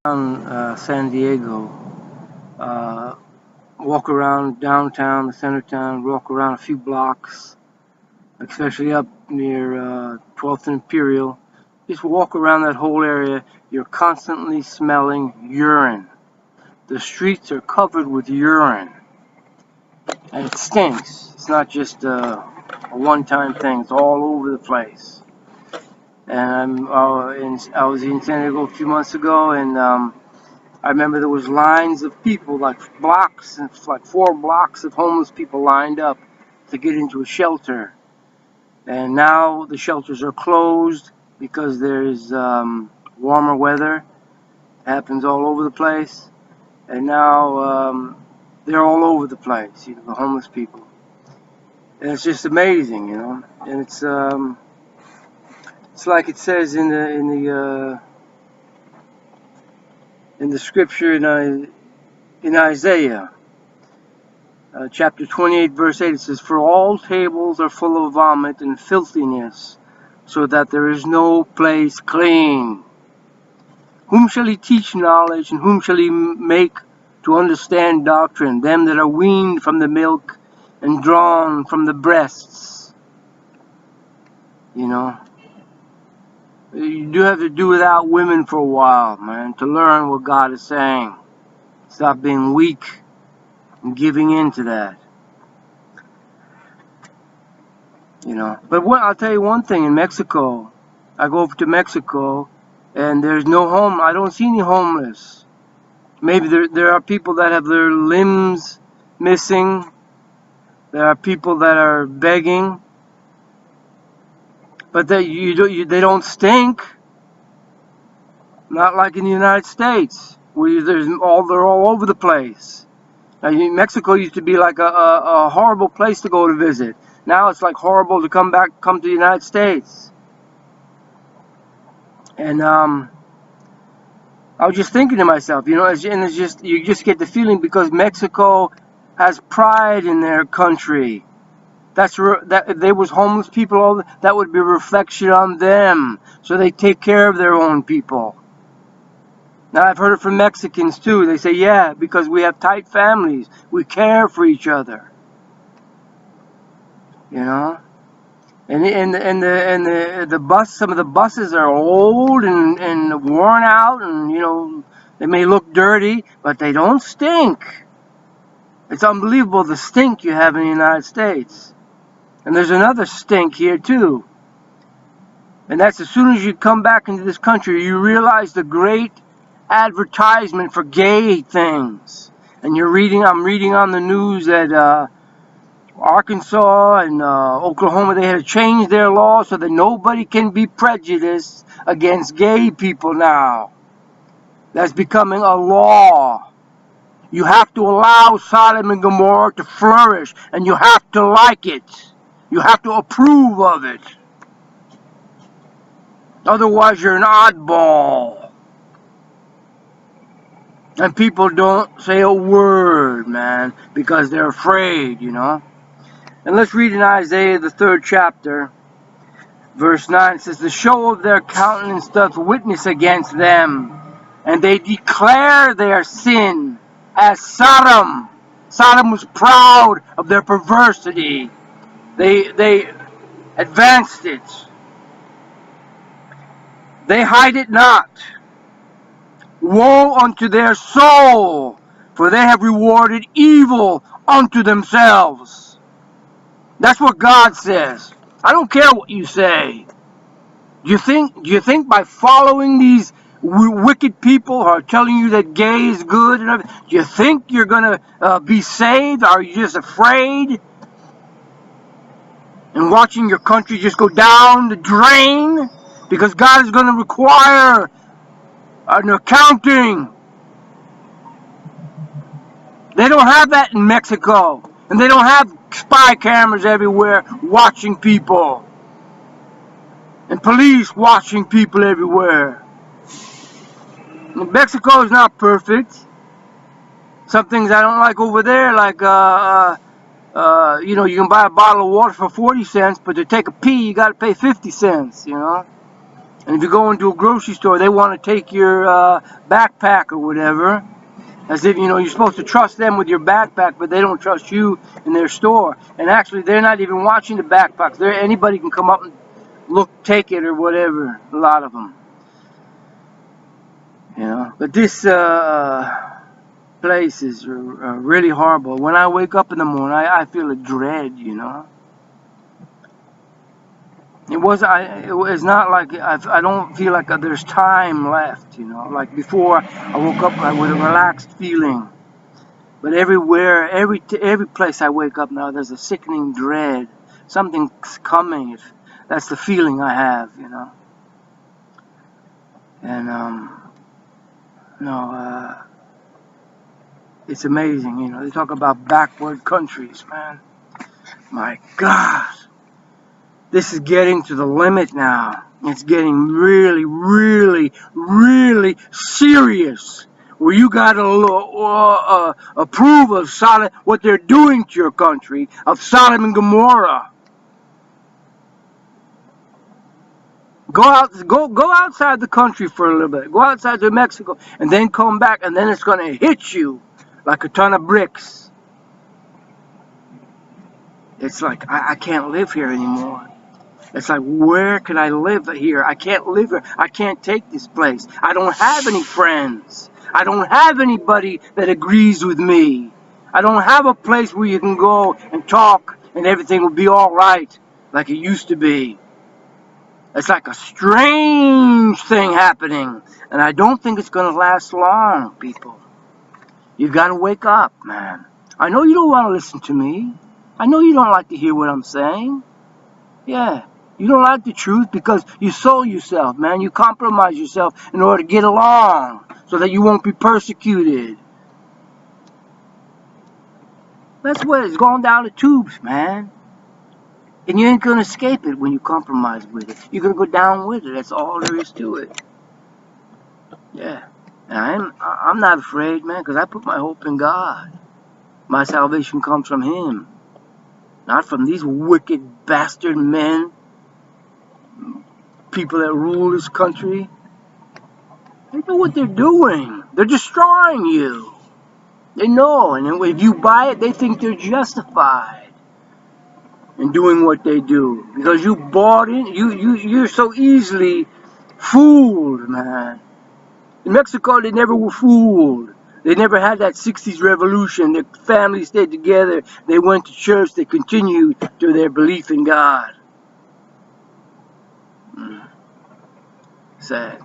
San Diego, uh, walk around downtown, the center town, walk around a few blocks, especially up near 12th and Imperial. Just walk around that whole area. You're constantly smelling urine. The streets are covered with urine, and it stinks. It's not just a one-time thing. It's all over the place. And I was in San Diego a few months ago, and I remember there was lines of people, like blocks, like 4 blocks of homeless people lined up to get into a shelter. And now the shelters are closed because there's warmer weather. It happens all over the place. And now they're all over the place, the homeless people. And it's just amazing, And it's like it says in the scripture in Isaiah, chapter 28, verse 8. It says, "For all tables are full of vomit and filthiness, so that there is no place clean. Whom shall he teach knowledge, and whom shall he make to understand doctrine? Them that are weaned from the milk and drawn from the breasts." You do have to do without women for a while, man, to learn what God is saying. Stop being weak and giving in to that. But I'll tell you one thing. In Mexico, I go over to Mexico, and there's no home. I don't see any homeless. Maybe there are people that have their limbs missing. There are people that are begging. But they don't stink. Not like in the United States, where they're all over the place. Now, Mexico used to be like a horrible place to go to visit. Now it's like horrible to come to the United States. And I was just thinking to myself, you just get the feeling because Mexico has pride in their country. That if there was homeless people, that would be a reflection on them. So they take care of their own people. Now, I've heard it from Mexicans too. They say, yeah, because we have tight families, we care for each other. And the bus. Some of the buses are old and worn out, and they may look dirty, but they don't stink. It's unbelievable the stink you have in the United States. And there's another stink here too. And that's as soon as you come back into this country, you realize the great advertisement for gay things. And I'm reading on the news that Arkansas and Oklahoma, they had to change their law so that nobody can be prejudiced against gay people now. That's becoming a law. You have to allow Sodom and Gomorrah to flourish, and you have to like it. You have to approve of it. Otherwise, you're an oddball. And people don't say a word, man, because they're afraid, And let's read in Isaiah, the 3rd chapter, verse 9. It says, "The show of their countenance doth witness against them, and they declare their sin as Sodom." Sodom was proud of their perversity. They advanced it. They hide it not. Woe unto their soul, for they have rewarded evil unto themselves. That's what God says. I don't care what you say. Do you think by following these wicked people who are telling you that gay is good and everything, do you think you're going to be saved? Are you just afraid? And watching your country just go down the drain? Because God is going to require an accounting. They don't have that in Mexico. And they don't have spy cameras everywhere watching people. And police watching people everywhere. Mexico is not perfect. Some things I don't like over there, like you can buy a bottle of water for 40 cents, but to take a pee, you got to pay 50 cents, And if you go into a grocery store, they want to take your backpack or whatever, as if, you're supposed to trust them with your backpack, but they don't trust you in their store. And actually, they're not even watching the backpacks. Anybody can come up and take it or whatever. A lot of them, But this place is really horrible. When I wake up in the morning, I feel a dread, It was not like I don't feel like there's time left, Like before, I woke up with a relaxed feeling. But everywhere, every place I wake up now, there's a sickening dread. Something's coming. That's the feeling I have, And it's amazing, They talk about backward countries, man. My God. This is getting to the limit now. It's getting really, really, really serious. Where you got to approve of what they're doing to your country, of Sodom and Gomorrah. Go outside the country for a little bit. Go outside to Mexico, and then come back, and then it's going to hit you like a ton of bricks. It's like, I can't live here anymore. It's like, where can I live here? I can't live here. I can't take this place. I don't have any friends. I don't have anybody that agrees with me. I don't have a place where you can go and talk and everything will be all right like it used to be. It's like a strange thing happening. And I don't think it's going to last long, people. You got to wake up, man. I know you don't want to listen to me. I know you don't like to hear what I'm saying. Yeah. You don't like the truth because you sold yourself, man. You compromise yourself in order to get along so that you won't be persecuted. That's what it's going down the tubes, man. And you ain't going to escape it when you compromise with it. You're going to go down with it. That's all there is to it. Yeah. And I'm not afraid, man, because I put my hope in God. My salvation comes from Him. Not from these wicked bastard men. People that rule this country. They know what they're doing. They're destroying you. They know, and if you buy it, they think they're justified in doing what they do because you bought in. You're so easily fooled, man. In Mexico, they never were fooled. They never had that 60s revolution. Their families stayed together. They went to church. They continued to their belief in God. Sad.